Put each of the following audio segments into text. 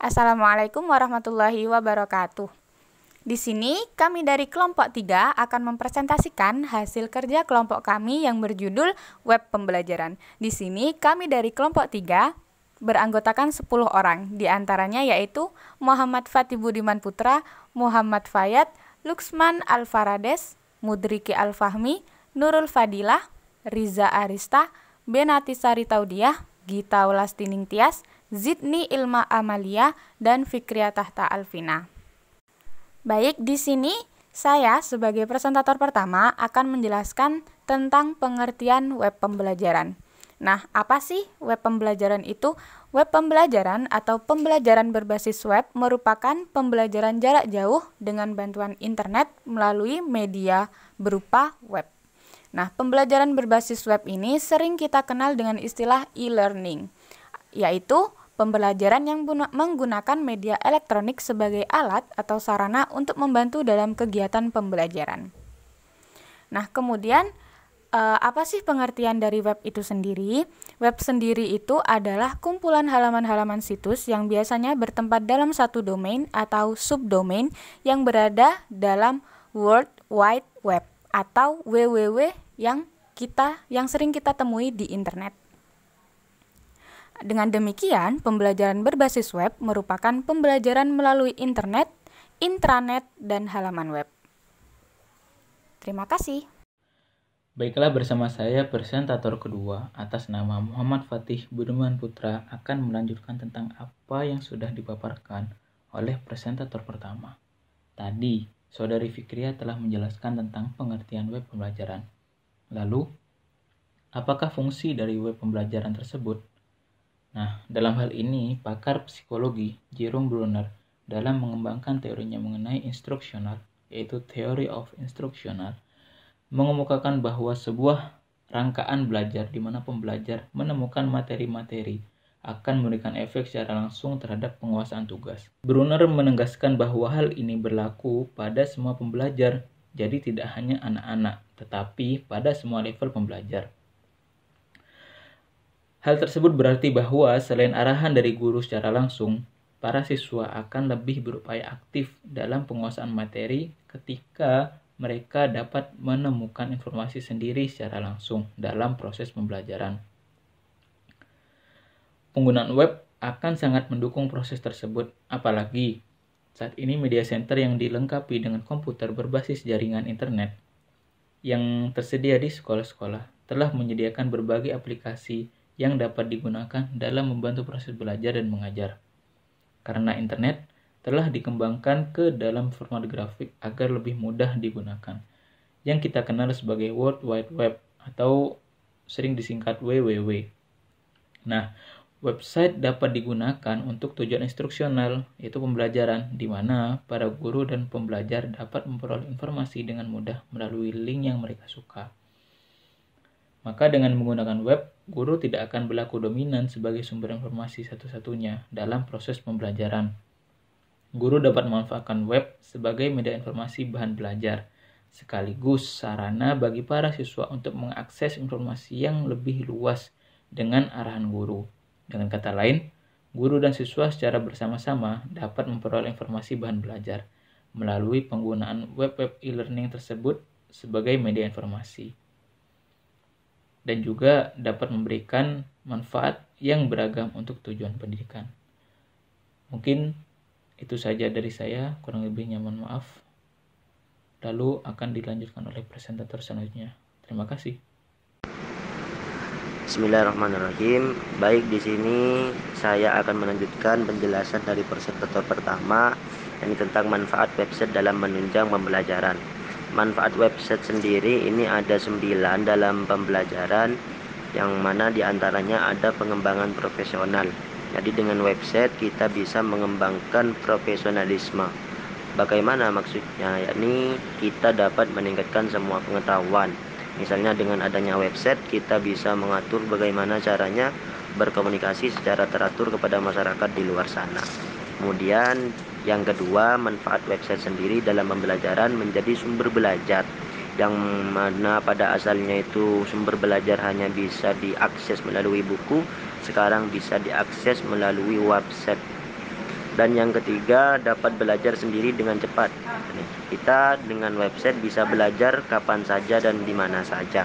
Assalamualaikum warahmatullahi wabarakatuh. Di sini kami dari kelompok 3 akan mempresentasikan hasil kerja kelompok kami yang berjudul Web Pembelajaran. Di sini kami dari kelompok 3 beranggotakan 10 orang, di antaranya yaitu Muhammad Fatih Budiman Putra, Muhammad Fayad, Luxman Alfarades, Mudriki Alfahmi, Nurul Fadilah, Riza Arista, Benati Sari Taudiah, Gita Ulastining Tias, Zidni Ilma Amalia, dan Fikria Tahta Alvina. Baik, di sini saya sebagai presentator pertama akan menjelaskan tentang pengertian web pembelajaran. Nah, apa sih web pembelajaran itu? Web pembelajaran atau pembelajaran berbasis web merupakan pembelajaran jarak jauh dengan bantuan internet melalui media berupa web. Nah, pembelajaran berbasis web ini sering kita kenal dengan istilah e-learning, yaitu pembelajaran yang menggunakan media elektronik sebagai alat atau sarana untuk membantu dalam kegiatan pembelajaran. Nah, kemudian apa sih pengertian dari web itu sendiri? Web sendiri itu adalah kumpulan halaman-halaman situs yang biasanya bertempat dalam satu domain atau subdomain yang berada dalam World Wide Web atau www yang sering kita temui di internet. Dengan demikian, pembelajaran berbasis web merupakan pembelajaran melalui internet, intranet, dan halaman web. Terima kasih. Baiklah, bersama saya presentator kedua atas nama Muhammad Fatih Budiman Putra akan melanjutkan tentang apa yang sudah dipaparkan oleh presentator pertama. Tadi, Saudari Fikria telah menjelaskan tentang pengertian web pembelajaran. Lalu, apakah fungsi dari web pembelajaran tersebut? Nah, dalam hal ini, pakar psikologi Jerome Bruner dalam mengembangkan teorinya mengenai instruksional, yaitu Theory of Instructional, mengemukakan bahwa sebuah rangkaian belajar di mana pembelajar menemukan materi-materi akan memberikan efek secara langsung terhadap penguasaan tugas. Bruner menegaskan bahwa hal ini berlaku pada semua pembelajar, jadi tidak hanya anak-anak, tetapi pada semua level pembelajar. Hal tersebut berarti bahwa selain arahan dari guru secara langsung, para siswa akan lebih berupaya aktif dalam penguasaan materi ketika mereka dapat menemukan informasi sendiri secara langsung dalam proses pembelajaran. Penggunaan web akan sangat mendukung proses tersebut, apalagi saat ini media center yang dilengkapi dengan komputer berbasis jaringan internet yang tersedia di sekolah-sekolah telah menyediakan berbagai aplikasi yang dapat digunakan dalam membantu proses belajar dan mengajar. Karena internet telah dikembangkan ke dalam format grafik agar lebih mudah digunakan, yang kita kenal sebagai World Wide Web atau sering disingkat WWW. Nah, website dapat digunakan untuk tujuan instruksional, yaitu pembelajaran, di mana para guru dan pembelajar dapat memperoleh informasi dengan mudah melalui link yang mereka suka. Maka dengan menggunakan web, guru tidak akan berlaku dominan sebagai sumber informasi satu-satunya dalam proses pembelajaran. Guru dapat memanfaatkan web sebagai media informasi bahan belajar, sekaligus sarana bagi para siswa untuk mengakses informasi yang lebih luas dengan arahan guru. Dengan kata lain, guru dan siswa secara bersama-sama dapat memperoleh informasi bahan belajar melalui penggunaan web e-learning tersebut sebagai media informasi, dan juga dapat memberikan manfaat yang beragam untuk tujuan pendidikan. Mungkin itu saja dari saya, kurang lebihnya mohon maaf. Lalu akan dilanjutkan oleh presentator selanjutnya. Terima kasih. Bismillahirrahmanirrahim. Baik, di sini saya akan melanjutkan penjelasan dari presentator pertama, yakni tentang manfaat website dalam menunjang pembelajaran. Manfaat website sendiri ini ada 9 dalam pembelajaran, yang mana diantaranya ada pengembangan profesional. Jadi dengan website kita bisa mengembangkan profesionalisme. Bagaimana maksudnya? Yakni kita dapat meningkatkan semua pengetahuan. Misalnya dengan adanya website kita bisa mengatur bagaimana caranya berkomunikasi secara teratur kepada masyarakat di luar sana. Kemudian yang kedua, manfaat website sendiri dalam pembelajaran menjadi sumber belajar, yang mana pada asalnya itu sumber belajar hanya bisa diakses melalui buku, sekarang bisa diakses melalui website. Dan yang ketiga, dapat belajar sendiri dengan cepat. Kita dengan website bisa belajar kapan saja dan di mana saja.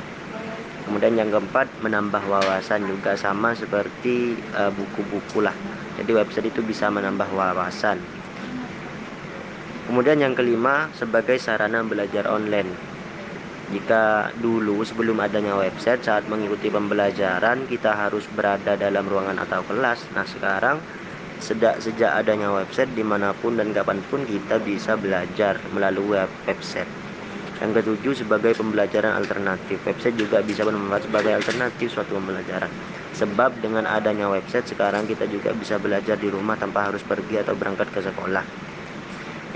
Kemudian yang keempat, menambah wawasan, juga sama seperti buku-buku lah. Jadi website itu bisa menambah wawasan. Kemudian yang kelima, sebagai sarana belajar online. Jika dulu sebelum adanya website, saat mengikuti pembelajaran kita harus berada dalam ruangan atau kelas. Nah sekarang sejak adanya website, dimanapun dan kapanpun kita bisa belajar melalui website. Yang ketujuh, sebagai pembelajaran alternatif. Website juga bisa bermanfaat sebagai alternatif suatu pembelajaran. Sebab dengan adanya website sekarang kita juga bisa belajar di rumah tanpa harus pergi atau berangkat ke sekolah.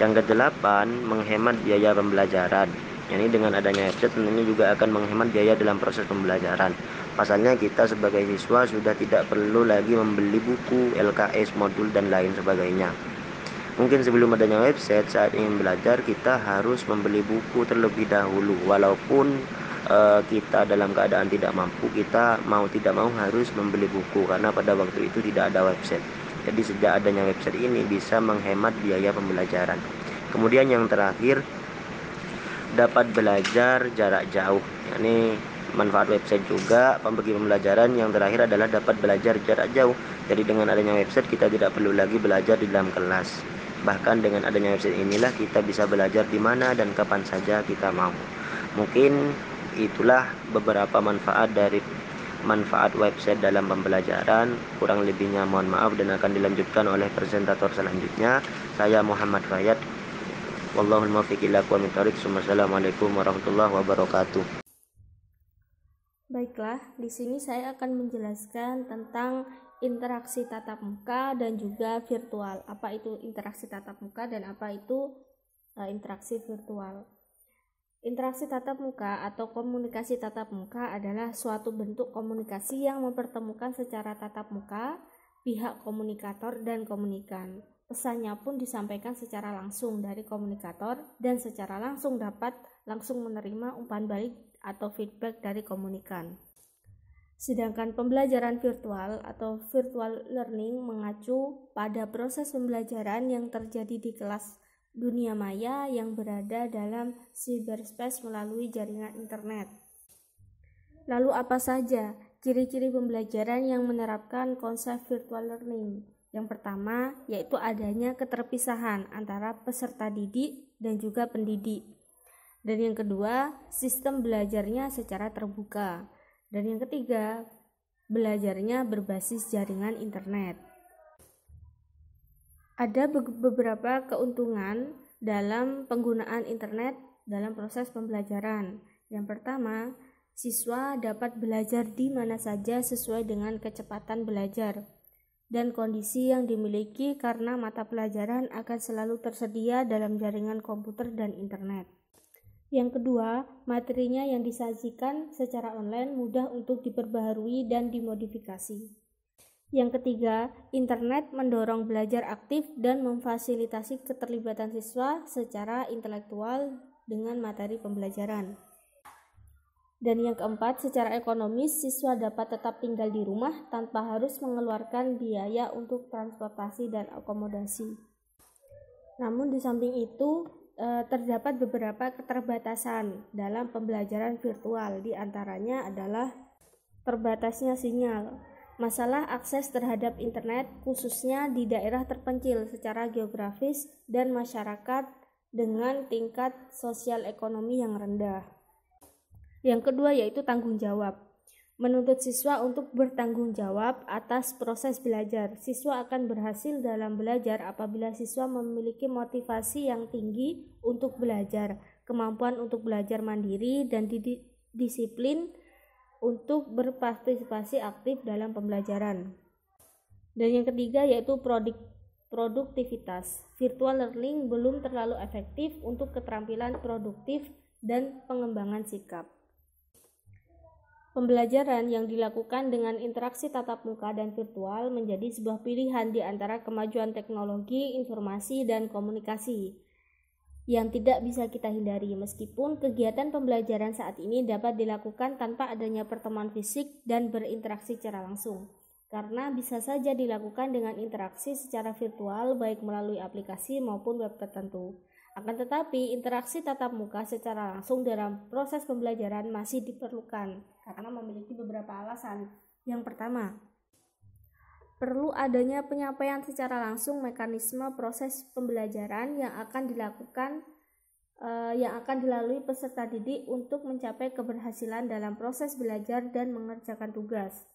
Yang kedelapan, menghemat biaya pembelajaran. Ini dengan adanya website tentunya juga akan menghemat biaya dalam proses pembelajaran. Pasalnya kita sebagai siswa sudah tidak perlu lagi membeli buku, LKS, modul, dan lain sebagainya. Mungkin sebelum adanya website, saat ingin belajar kita harus membeli buku terlebih dahulu. Walaupun kita dalam keadaan tidak mampu, kita mau tidak mau harus membeli buku karena pada waktu itu tidak ada website. Jadi sejak adanya website ini bisa menghemat biaya pembelajaran. Kemudian yang terakhir, dapat belajar jarak jauh. Ini manfaat website juga bagi pembelajaran. Yang terakhir adalah dapat belajar jarak jauh. Jadi dengan adanya website kita tidak perlu lagi belajar di dalam kelas. Bahkan dengan adanya website inilah kita bisa belajar di mana dan kapan saja kita mau. Mungkin itulah beberapa manfaat website dalam pembelajaran. Kurang lebihnya mohon maaf dan akan dilanjutkan oleh presentator selanjutnya. Saya Muhammad Fayyad. Wallahul muwaffiq ila aqwamit thoriq. Wassalamualaikum warahmatullahi wabarakatuh. Baiklah, di sini saya akan menjelaskan tentang interaksi tatap muka dan juga virtual. Apa itu interaksi tatap muka dan apa itu interaksi virtual? Interaksi tatap muka atau komunikasi tatap muka adalah suatu bentuk komunikasi yang mempertemukan secara tatap muka pihak komunikator dan komunikan. Pesannya pun disampaikan secara langsung dari komunikator dan secara langsung dapat langsung menerima umpan balik atau feedback dari komunikan. Sedangkan pembelajaran virtual atau virtual learning mengacu pada proses pembelajaran yang terjadi di kelas dunia maya yang berada dalam cyberspace melalui jaringan internet. Lalu apa saja ciri-ciri pembelajaran yang menerapkan konsep virtual learning? Yang pertama yaitu adanya keterpisahan antara peserta didik dan juga pendidik. Dan yang kedua, sistem belajarnya secara terbuka. Dan yang ketiga, belajarnya berbasis jaringan internet. Ada beberapa keuntungan dalam penggunaan internet dalam proses pembelajaran. Yang pertama, siswa dapat belajar di mana saja sesuai dengan kecepatan belajar dan kondisi yang dimiliki karena mata pelajaran akan selalu tersedia dalam jaringan komputer dan internet. Yang kedua, materinya yang disajikan secara online mudah untuk diperbaharui dan dimodifikasi. Yang ketiga, internet mendorong belajar aktif dan memfasilitasi keterlibatan siswa secara intelektual dengan materi pembelajaran. Dan yang keempat, secara ekonomis siswa dapat tetap tinggal di rumah tanpa harus mengeluarkan biaya untuk transportasi dan akomodasi. Namun di samping itu, terdapat beberapa keterbatasan dalam pembelajaran virtual, di antaranya adalah terbatasnya sinyal, masalah akses terhadap internet khususnya di daerah terpencil secara geografis dan masyarakat dengan tingkat sosial ekonomi yang rendah. Yang kedua yaitu tanggung jawab. Menuntut siswa untuk bertanggung jawab atas proses belajar. Siswa akan berhasil dalam belajar apabila siswa memiliki motivasi yang tinggi untuk belajar, kemampuan untuk belajar mandiri, dan disiplin untuk berpartisipasi aktif dalam pembelajaran. Dan yang ketiga yaitu produktivitas. Virtual learning belum terlalu efektif untuk keterampilan produktif dan pengembangan sikap. Pembelajaran yang dilakukan dengan interaksi tatap muka dan virtual menjadi sebuah pilihan di antara kemajuan teknologi, informasi, dan komunikasi yang tidak bisa kita hindari, meskipun kegiatan pembelajaran saat ini dapat dilakukan tanpa adanya pertemuan fisik dan berinteraksi secara langsung. karena bisa saja dilakukan dengan interaksi secara virtual baik melalui aplikasi maupun web tertentu. Akan tetapi, interaksi tatap muka secara langsung dalam proses pembelajaran masih diperlukan karena memiliki beberapa alasan. Yang pertama, perlu adanya penyampaian secara langsung mekanisme proses pembelajaran yang akan dilalui peserta didik untuk mencapai keberhasilan dalam proses belajar dan mengerjakan tugas.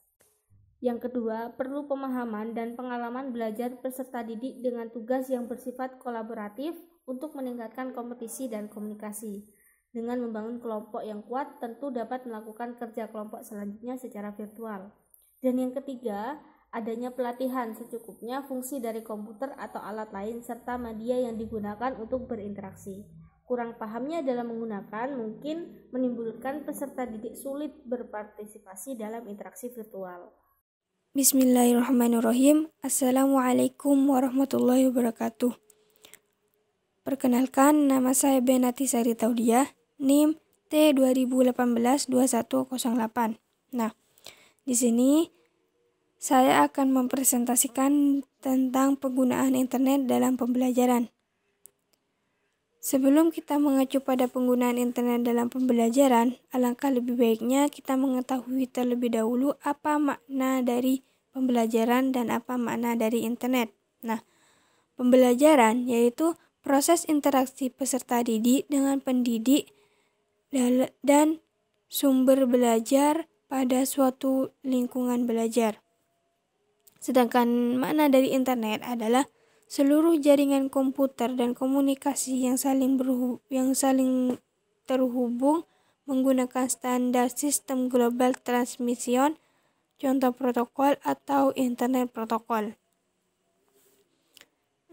Yang kedua, perlu pemahaman dan pengalaman belajar peserta didik dengan tugas yang bersifat kolaboratif untuk meningkatkan kompetisi dan komunikasi. Dengan membangun kelompok yang kuat, tentu dapat melakukan kerja kelompok selanjutnya secara virtual. Dan yang ketiga, adanya pelatihan secukupnya fungsi dari komputer atau alat lain serta media yang digunakan untuk berinteraksi. Kurang pahamnya dalam menggunakan mungkin menimbulkan peserta didik sulit berpartisipasi dalam interaksi virtual. Bismillahirrahmanirrahim. Assalamualaikum warahmatullahi wabarakatuh. Perkenalkan, nama saya Benati Sari Taudiah, NIM T2018-2108. Nah, di sini saya akan mempresentasikan tentang penggunaan internet dalam pembelajaran. Sebelum kita mengacu pada penggunaan internet dalam pembelajaran, alangkah lebih baiknya kita mengetahui terlebih dahulu apa makna dari pembelajaran dan apa makna dari internet. Nah, pembelajaran yaitu proses interaksi peserta didik dengan pendidik dan sumber belajar pada suatu lingkungan belajar. Sedangkan makna dari internet adalah seluruh jaringan komputer dan komunikasi yang saling terhubung menggunakan standar sistem global transmission, contoh protokol atau internet protokol.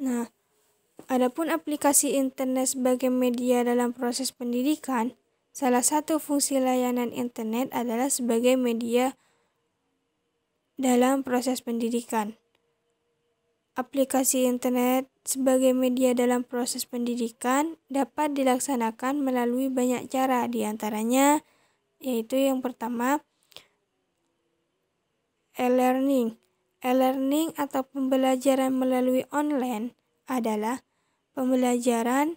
Nah, adapun aplikasi internet sebagai media dalam proses pendidikan, salah satu fungsi layanan internet adalah sebagai media dalam proses pendidikan. Aplikasi internet sebagai media dalam proses pendidikan dapat dilaksanakan melalui banyak cara, di antaranya yaitu yang pertama, e-learning. E-learning atau pembelajaran melalui online adalah pembelajaran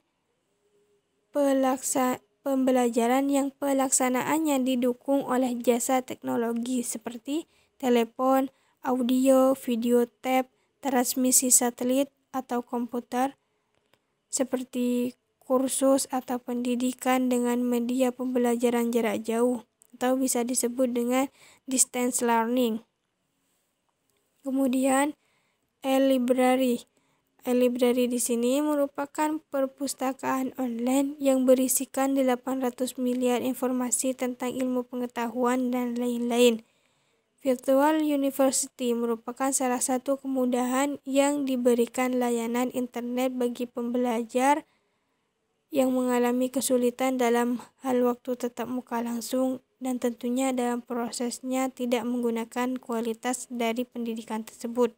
yang pelaksanaannya didukung oleh jasa teknologi seperti telepon, audio, video tape, transmisi satelit atau komputer, seperti kursus atau pendidikan dengan media pembelajaran jarak jauh atau bisa disebut dengan distance learning. Kemudian e-library. E-library di sini merupakan perpustakaan online yang berisikan 800 miliar informasi tentang ilmu pengetahuan dan lain-lain. Virtual University merupakan salah satu kemudahan yang diberikan layanan internet bagi pembelajar yang mengalami kesulitan dalam hal waktu tatap muka langsung dan tentunya dalam prosesnya tidak menggunakan kualitas dari pendidikan tersebut.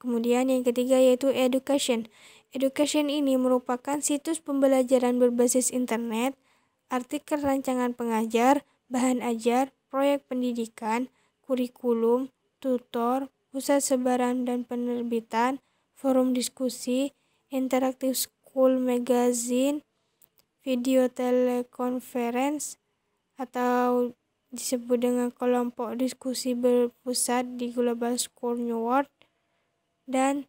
Kemudian yang ketiga yaitu education. Education ini merupakan situs pembelajaran berbasis internet, artikel rancangan pengajar, bahan ajar, proyek pendidikan, kurikulum, tutor, pusat sebaran dan penerbitan, forum diskusi, interaktif school magazine, video teleconference atau disebut dengan kelompok diskusi berpusat di Global School New World, dan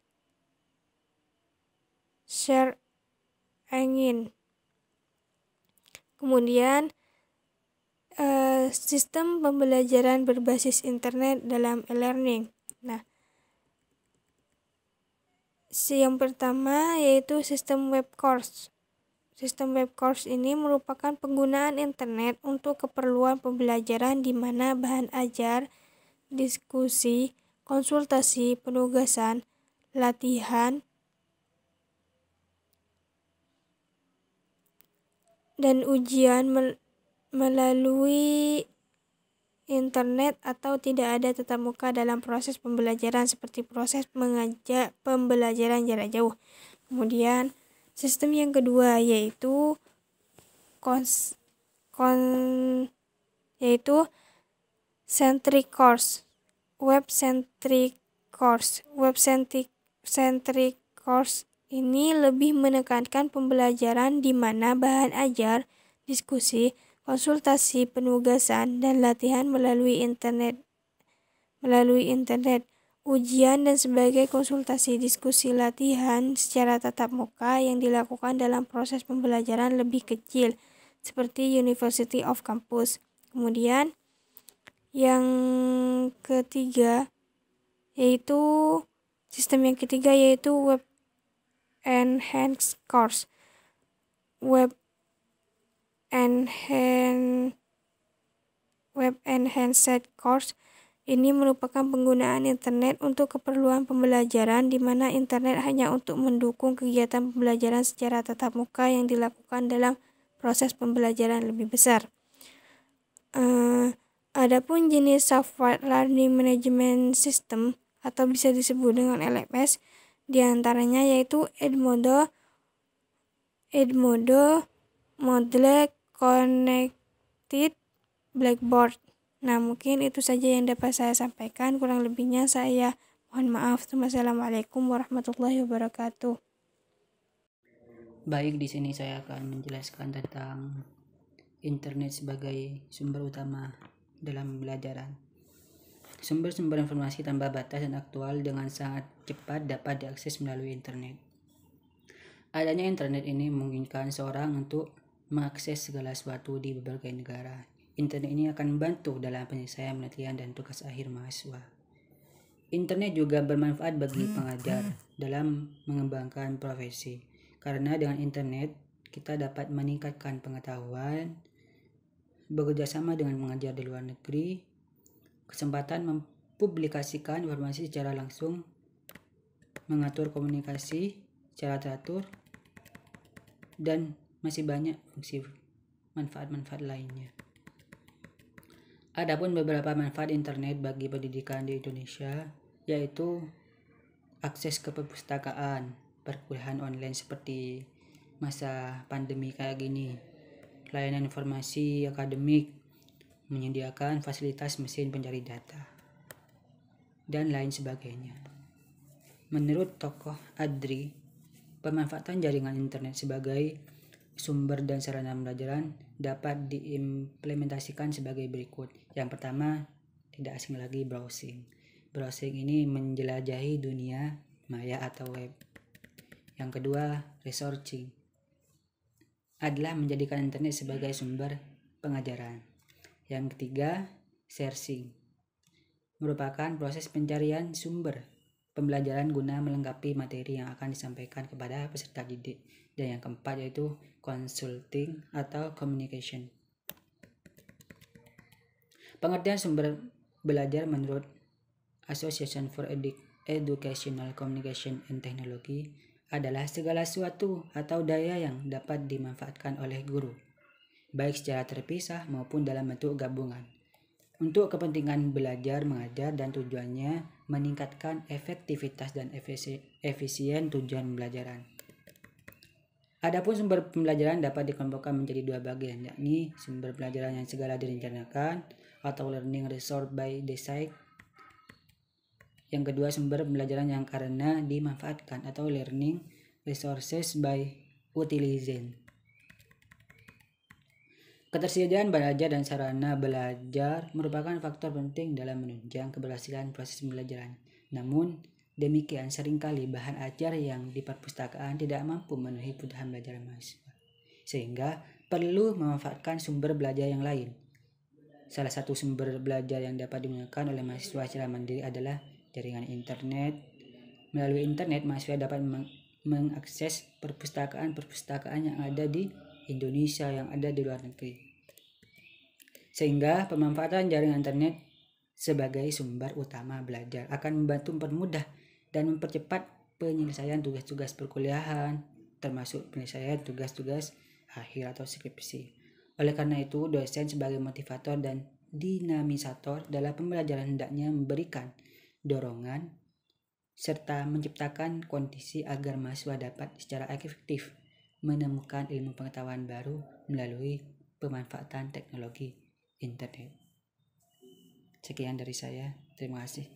share engine. Kemudian sistem pembelajaran berbasis internet dalam e-learning. Nah, yang pertama yaitu sistem web course. Sistem web course ini merupakan penggunaan internet untuk keperluan pembelajaran di mana bahan ajar, diskusi, konsultasi, penugasan, latihan, dan ujian melalui internet atau tidak ada tatap muka dalam proses pembelajaran seperti proses pembelajaran jarak jauh. Kemudian sistem yang kedua yaitu centric course. web-centric course. Web-centric course ini lebih menekankan pembelajaran di mana bahan ajar, diskusi, konsultasi, penugasan, dan latihan melalui internet, ujian dan sebagai konsultasi, diskusi, latihan secara tatap muka yang dilakukan dalam proses pembelajaran lebih kecil, seperti University of Campus. Kemudian yang ketiga yaitu sistem yang ketiga yaitu Web Enhanced Course. Web Enhanced Course ini merupakan penggunaan internet untuk keperluan pembelajaran di mana internet hanya untuk mendukung kegiatan pembelajaran secara tatap muka yang dilakukan dalam proses pembelajaran lebih besar. Adapun jenis Software Learning Management System atau bisa disebut dengan LMS, diantaranya yaitu Edmodo, Moodle, Connected, Blackboard. Nah, mungkin itu saja yang dapat saya sampaikan. Kurang lebihnya saya mohon maaf. Wassalamualaikum warahmatullahi wabarakatuh. Baik, di sini saya akan menjelaskan tentang internet sebagai sumber utama dalam pembelajaran. Sumber-sumber informasi tanpa batas dan aktual dengan sangat cepat dapat diakses melalui internet. Adanya internet ini memungkinkan seorang untuk mengakses segala sesuatu di berbagai negara. Internet ini akan membantu dalam penyelesaian penelitian dan tugas akhir mahasiswa. Internet juga bermanfaat bagi pengajar dalam mengembangkan profesi. Karena dengan internet, kita dapat meningkatkan pengetahuan, bekerjasama dengan pengajar di luar negeri, kesempatan mempublikasikan informasi secara langsung, mengatur komunikasi secara teratur, dan masih banyak fungsi manfaat-manfaat lainnya. Adapun beberapa manfaat internet bagi pendidikan di Indonesia, yaitu akses ke perpustakaan, perkuliahan online seperti masa pandemi kayak gini, layanan informasi akademik, menyediakan fasilitas mesin pencari data, dan lain sebagainya. Menurut tokoh Adri, pemanfaatan jaringan internet sebagai sumber dan sarana pembelajaran dapat diimplementasikan sebagai berikut. Yang pertama, tidak asing lagi browsing. Browsing ini menjelajahi dunia maya atau web. Yang kedua, researching adalah menjadikan internet sebagai sumber pengajaran. Yang ketiga, searching merupakan proses pencarian sumber pembelajaran guna melengkapi materi yang akan disampaikan kepada peserta didik. Dan yang keempat yaitu consulting atau communication. Pengertian sumber belajar menurut Association for Educational Communication and Technology adalah segala sesuatu atau daya yang dapat dimanfaatkan oleh guru, baik secara terpisah maupun dalam bentuk gabungan, untuk kepentingan belajar mengajar dan tujuannya meningkatkan efektivitas dan efisien tujuan pembelajaran. Adapun sumber pembelajaran dapat dikelompokkan menjadi dua bagian, yakni sumber pelajaran yang segala direncanakan atau learning resource by design. Yang kedua, sumber pembelajaran yang karena dimanfaatkan atau learning resources by utilization. Ketersediaan belajar dan sarana belajar merupakan faktor penting dalam menunjang keberhasilan proses pembelajaran. Namun, demikian seringkali bahan ajar yang di perpustakaan tidak mampu memenuhi kebutuhan belajar mahasiswa, sehingga perlu memanfaatkan sumber belajar yang lain. Salah satu sumber belajar yang dapat digunakan oleh mahasiswa secara mandiri adalah jaringan internet. Melalui internet, mahasiswa dapat mengakses perpustakaan yang ada di Indonesia yang ada di luar negeri. Sehingga pemanfaatan jaringan internet sebagai sumber utama belajar akan membantu mempermudah dan mempercepat penyelesaian tugas-tugas perkuliahan, termasuk penyelesaian tugas-tugas akhir atau skripsi. Oleh karena itu, dosen sebagai motivator dan dinamisator dalam pembelajaran hendaknya memberikan dorongan serta menciptakan kondisi agar mahasiswa dapat secara efektif menemukan ilmu pengetahuan baru melalui pemanfaatan teknologi internet. Sekian dari saya. Terima kasih.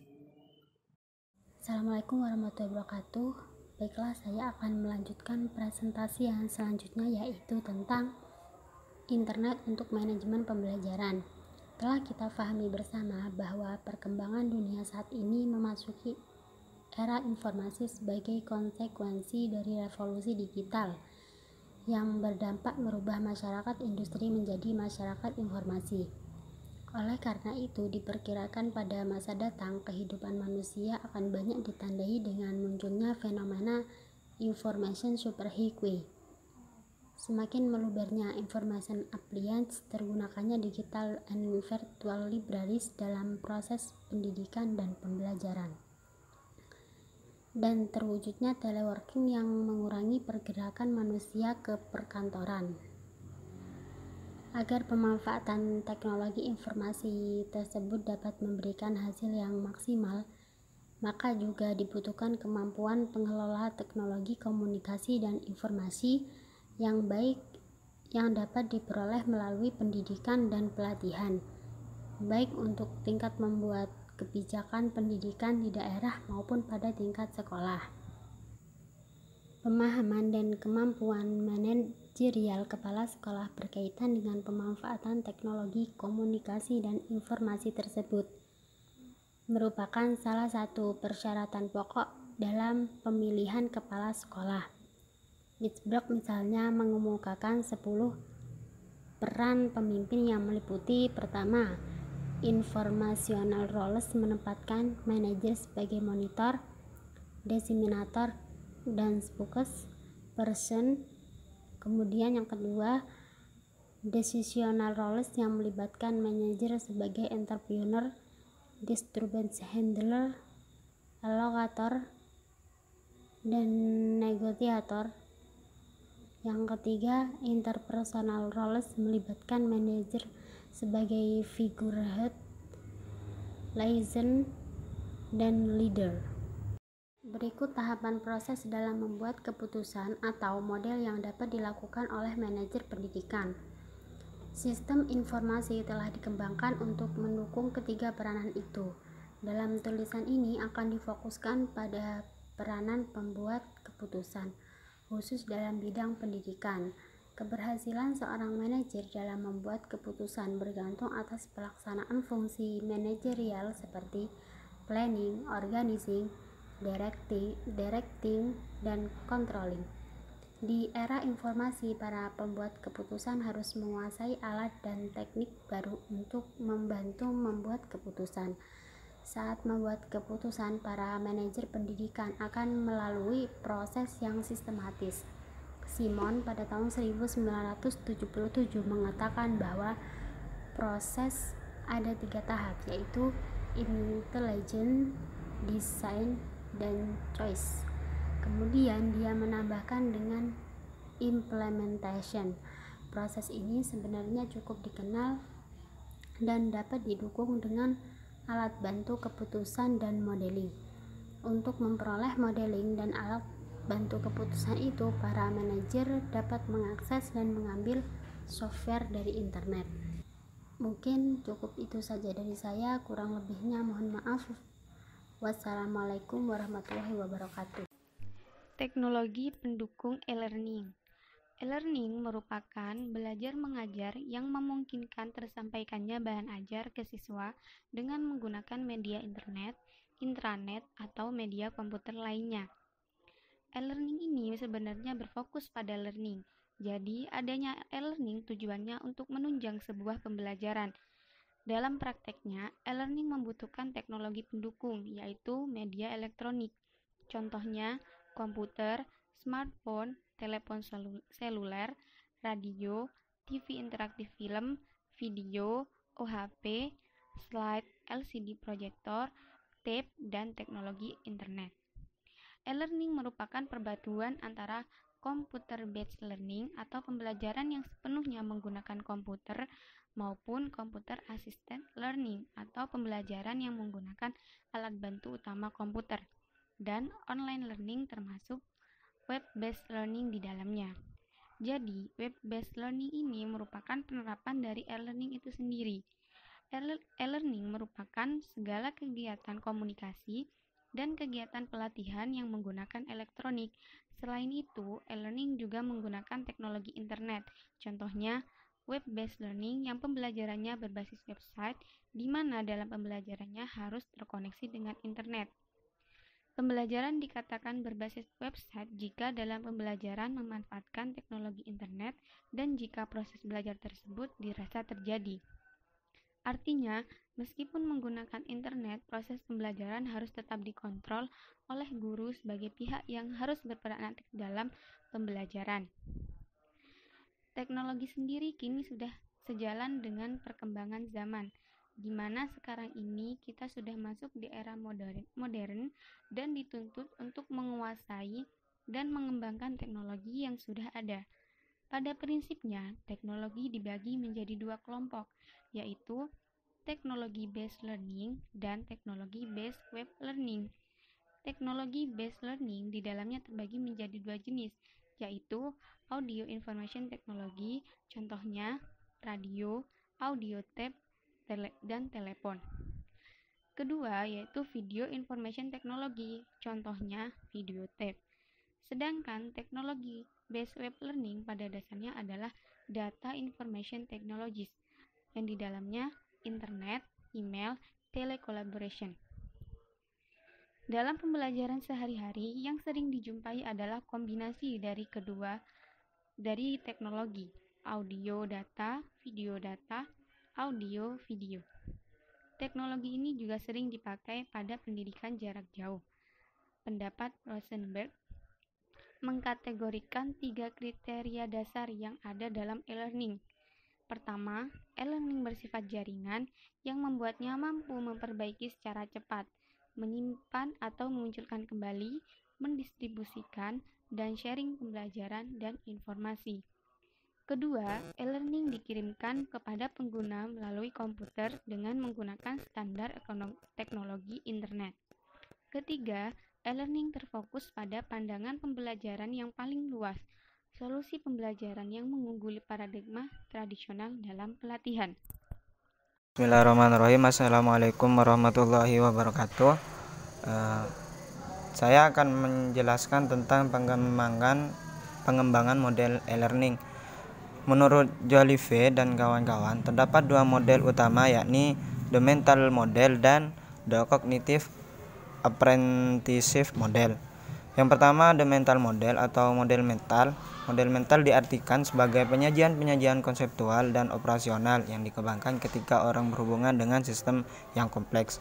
Assalamualaikum warahmatullahi wabarakatuh. Baiklah, saya akan melanjutkan presentasi yang selanjutnya, yaitu tentang internet untuk manajemen pembelajaran. Telah kita pahami bersama bahwa perkembangan dunia saat ini memasuki era informasi sebagai konsekuensi dari revolusi digital yang berdampak merubah masyarakat industri menjadi masyarakat informasi. Oleh karena itu, diperkirakan pada masa datang kehidupan manusia akan banyak ditandai dengan munculnya fenomena information superhighway. Semakin melubernya information appliance, tergunakannya digital and virtual libraries dalam proses pendidikan dan pembelajaran, dan terwujudnya teleworking yang mengurangi pergerakan manusia ke perkantoran. Agar pemanfaatan teknologi informasi tersebut dapat memberikan hasil yang maksimal, maka juga dibutuhkan kemampuan pengelola teknologi komunikasi dan informasi yang baik yang dapat diperoleh melalui pendidikan dan pelatihan, baik untuk tingkat membuat kebijakan pendidikan di daerah maupun pada tingkat sekolah. Pemahaman dan kemampuan manajerial kepala sekolah berkaitan dengan pemanfaatan teknologi komunikasi dan informasi tersebut merupakan salah satu persyaratan pokok dalam pemilihan kepala sekolah. Pittsburgh misalnya mengemukakan 10 peran pemimpin yang meliputi: pertama, informational roles, menempatkan manajer sebagai monitor, disseminator, dan spokesperson. Kemudian yang kedua, decisional roles, yang melibatkan manajer sebagai entrepreneur, disturbance handler, allocator, dan negosiator. Yang ketiga, interpersonal roles, melibatkan manajer sebagai figurehead, liaison, dan leader. Berikut tahapan proses dalam membuat keputusan atau model yang dapat dilakukan oleh manajer pendidikan. Sistem informasi telah dikembangkan untuk mendukung ketiga peranan itu. Dalam tulisan ini akan difokuskan pada peranan pembuat keputusan, khusus dalam bidang pendidikan. Keberhasilan seorang manajer dalam membuat keputusan bergantung atas pelaksanaan fungsi manajerial seperti planning, organizing, directing, dan controlling. Di era informasi, para pembuat keputusan harus menguasai alat dan teknik baru untuk membantu membuat keputusan. Saat membuat keputusan, para manajer pendidikan akan melalui proses yang sistematis. Simon pada tahun 1977 mengatakan bahwa proses ada 3 tahap, yaitu intelligence, design, dan choice. Kemudian dia menambahkan dengan implementation. Proses ini sebenarnya cukup dikenal dan dapat didukung dengan alat bantu keputusan dan modeling. Untuk memperoleh modeling dan alat bantu keputusan itu, para manajer dapat mengakses dan mengambil software dari internet. Mungkin cukup itu saja dari saya, kurang lebihnya mohon maaf. Wassalamualaikum warahmatullahi wabarakatuh. Teknologi pendukung e-learning. E-learning merupakan belajar mengajar yang memungkinkan tersampaikannya bahan ajar ke siswa dengan menggunakan media internet, intranet, atau media komputer lainnya. E-learning ini sebenarnya berfokus pada learning. Jadi, adanya e-learning tujuannya untuk menunjang sebuah pembelajaran. Dalam prakteknya, e-learning membutuhkan teknologi pendukung, yaitu media elektronik. Contohnya, komputer, smartphone, telepon seluler, radio, TV interaktif film, video, OHP, slide, LCD proyektor, tape, dan teknologi internet. E-learning merupakan perpaduan antara computer-based learning atau pembelajaran yang sepenuhnya menggunakan komputer maupun computer assisted learning atau pembelajaran yang menggunakan alat bantu utama komputer, dan online learning termasuk web-based learning di dalamnya. Jadi, web-based learning ini merupakan penerapan dari e-learning itu sendiri. E-learning merupakan segala kegiatan komunikasi dan kegiatan pelatihan yang menggunakan elektronik. Selain itu, e-learning juga menggunakan teknologi internet. Contohnya, web-based learning yang pembelajarannya berbasis website, di mana dalam pembelajarannya harus terkoneksi dengan internet. Pembelajaran dikatakan berbasis website jika dalam pembelajaran memanfaatkan teknologi internet dan jika proses belajar tersebut dirasa terjadi. Artinya, meskipun menggunakan internet, proses pembelajaran harus tetap dikontrol oleh guru sebagai pihak yang harus berperan aktif dalam pembelajaran. Teknologi sendiri kini sudah sejalan dengan perkembangan zaman, di mana sekarang ini kita sudah masuk di era modern dan dituntut untuk menguasai dan mengembangkan teknologi yang sudah ada. Pada prinsipnya, teknologi dibagi menjadi dua kelompok, yaitu teknologi based learning dan teknologi based web learning. Teknologi based learning di dalamnya terbagi menjadi dua jenis, yaitu audio information technology, contohnya radio, audio tape, dan telepon. Kedua, yaitu video information technology, contohnya video tape. Sedangkan teknologi based web learning pada dasarnya adalah data information technologies, yang di dalamnya internet, email, telecollaboration. Dalam pembelajaran sehari-hari, yang sering dijumpai adalah kombinasi dari teknologi, audio data, audio video. Teknologi ini juga sering dipakai pada pendidikan jarak jauh. Pendapat Rosenberg mengkategorikan 3 kriteria dasar yang ada dalam e-learning. Pertama, e-learning bersifat jaringan yang membuatnya mampu memperbaiki secara cepat, menyimpan atau memunculkan kembali, mendistribusikan, dan sharing pembelajaran dan informasi. Kedua, e-learning dikirimkan kepada pengguna melalui komputer dengan menggunakan standar teknologi internet. Ketiga, e-learning terfokus pada pandangan pembelajaran yang paling luas, solusi pembelajaran yang mengungguli paradigma tradisional dalam pelatihan. Bismillahirrahmanirrahim. Assalamualaikum warahmatullahi wabarakatuh. Saya akan menjelaskan tentang pengembangan model e-learning. Menurut Jolivet dan kawan-kawan, terdapat dua model utama, yakni the mental model dan the cognitive apprenticeship model. Yang pertama, the mental model atau model mental. Model mental diartikan sebagai penyajian konseptual dan operasional yang dikembangkan ketika orang berhubungan dengan sistem yang kompleks.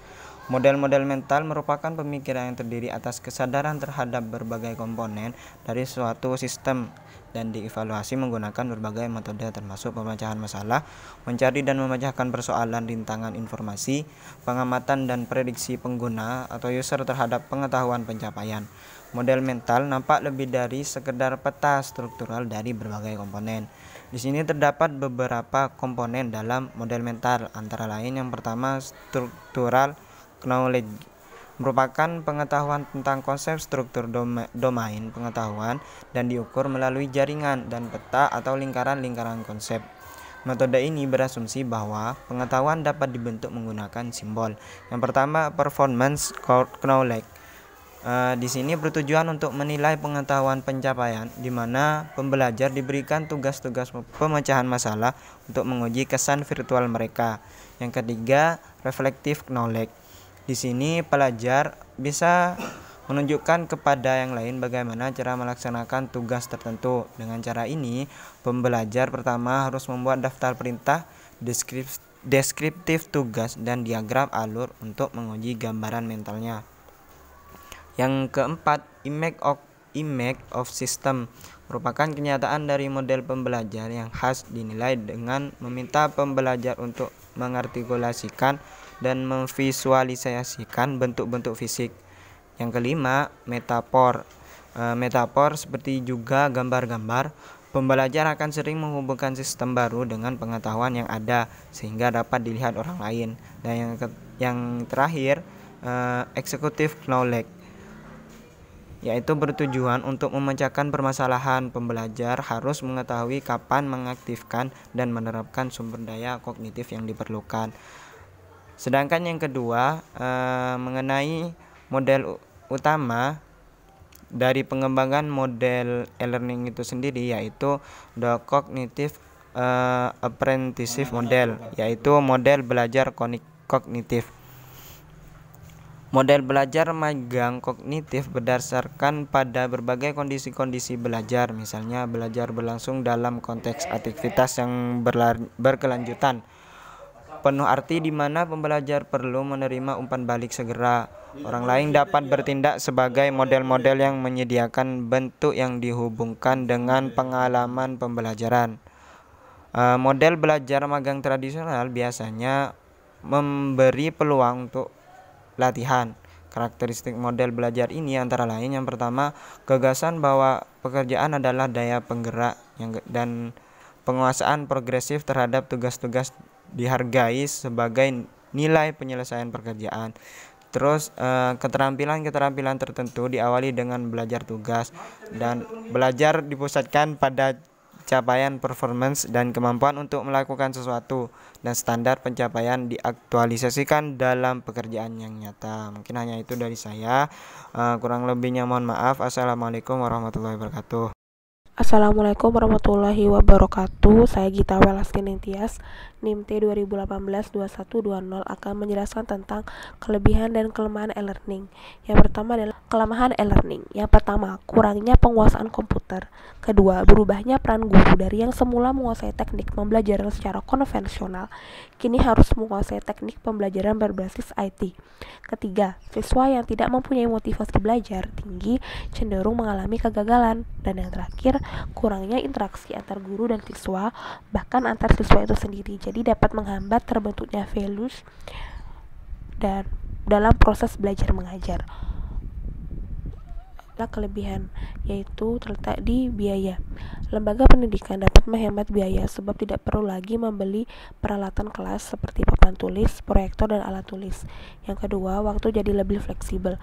Model-model mental merupakan pemikiran yang terdiri atas kesadaran terhadap berbagai komponen dari suatu sistem dan dievaluasi menggunakan berbagai metode termasuk pemecahan masalah, mencari dan memecahkan persoalan rintangan informasi, pengamatan dan prediksi pengguna atau user terhadap pengetahuan pencapaian. Model mental nampak lebih dari sekedar peta struktural dari berbagai komponen. Di sini terdapat beberapa komponen dalam model mental, antara lain yang pertama struktural knowledge, merupakan pengetahuan tentang konsep struktur domain pengetahuan dan diukur melalui jaringan dan peta atau lingkaran-lingkaran konsep. Metode ini berasumsi bahwa pengetahuan dapat dibentuk menggunakan simbol. Yang pertama, performance knowledge. Di sini bertujuan untuk menilai pengetahuan pencapaian, di mana pembelajar diberikan tugas-tugas pemecahan masalah untuk menguji kesan virtual mereka. Yang ketiga, reflective knowledge. Di sini pelajar bisa menunjukkan kepada yang lain bagaimana cara melaksanakan tugas tertentu. Dengan cara ini, pembelajar pertama harus membuat daftar perintah, deskriptif tugas, dan diagram alur untuk menguji gambaran mentalnya. Yang keempat, image of system, merupakan kenyataan dari model pembelajar yang khas dinilai dengan meminta pembelajar untuk mengartikulasikan dan memvisualisasikan bentuk-bentuk fisik. Yang kelima, metafor. Metafor seperti juga gambar-gambar. Pembelajar akan sering menghubungkan sistem baru dengan pengetahuan yang ada sehingga dapat dilihat orang lain. Dan yang terakhir, executive knowledge, yaitu bertujuan untuk memecahkan permasalahan. Pembelajar harus mengetahui kapan mengaktifkan dan menerapkan sumber daya kognitif yang diperlukan. Sedangkan yang kedua mengenai model utama dari pengembangan model e-learning itu sendiri, yaitu the cognitive apprenticeship model, yaitu model belajar kognitif. Model belajar magang kognitif berdasarkan pada berbagai kondisi-kondisi belajar, misalnya belajar berlangsung dalam konteks aktivitas yang berkelanjutan, penuh arti di mana pembelajar perlu menerima umpan balik segera. Orang lain dapat bertindak sebagai model-model yang menyediakan bentuk yang dihubungkan dengan pengalaman pembelajaran. Model belajar magang tradisional biasanya memberi peluang untuk latihan. Karakteristik model belajar ini antara lain, yang pertama, gagasan bahwa pekerjaan adalah daya penggerak dan penguasaan progresif terhadap tugas-tugas dihargai sebagai nilai penyelesaian pekerjaan. Terus keterampilan-keterampilan tertentu diawali dengan belajar tugas, dan belajar dipusatkan pada capaian performance dan kemampuan untuk melakukan sesuatu, dan standar pencapaian diaktualisasikan dalam pekerjaan yang nyata. Mungkin hanya itu dari saya, kurang lebihnya mohon maaf. Assalamualaikum warahmatullahi wabarakatuh. Assalamualaikum warahmatullahi wabarakatuh. Saya Gita Welastin Tias, NIM T 2018-2120 akan menjelaskan tentang kelebihan dan kelemahan e-learning. Yang pertama adalah kelemahan e-learning. Yang pertama, kurangnya penguasaan komputer. Kedua, berubahnya peran guru dari yang semula menguasai teknik pembelajaran secara konvensional, kini harus menguasai teknik pembelajaran berbasis IT. Ketiga, siswa yang tidak mempunyai motivasi belajar tinggi cenderung mengalami kegagalan. Dan yang terakhir, kurangnya interaksi antar guru dan siswa, bahkan antar siswa itu sendiri, jadi dapat menghambat terbentuknya values dan dalam proses belajar mengajar. Kelebihan yaitu terletak di biaya. Lembaga pendidikan dapat menghemat biaya sebab tidak perlu lagi membeli peralatan kelas seperti papan tulis, proyektor, dan alat tulis. Yang kedua, waktu jadi lebih fleksibel.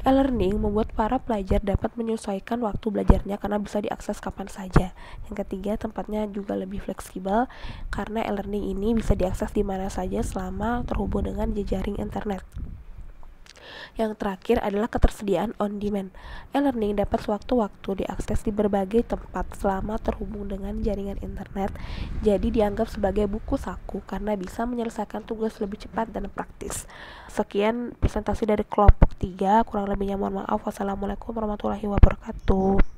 E-learning membuat para pelajar dapat menyesuaikan waktu belajarnya karena bisa diakses kapan saja. Yang ketiga, tempatnya juga lebih fleksibel karena e-learning ini bisa diakses di mana saja selama terhubung dengan jejaring internet. Yang terakhir adalah ketersediaan on demand. E-learning dapat sewaktu-waktu diakses di berbagai tempat selama terhubung dengan jaringan internet, jadi dianggap sebagai buku saku karena bisa menyelesaikan tugas lebih cepat dan praktis. Sekian presentasi dari kelompok 3, kurang lebihnya mohon maaf. Wassalamualaikum warahmatullahi wabarakatuh.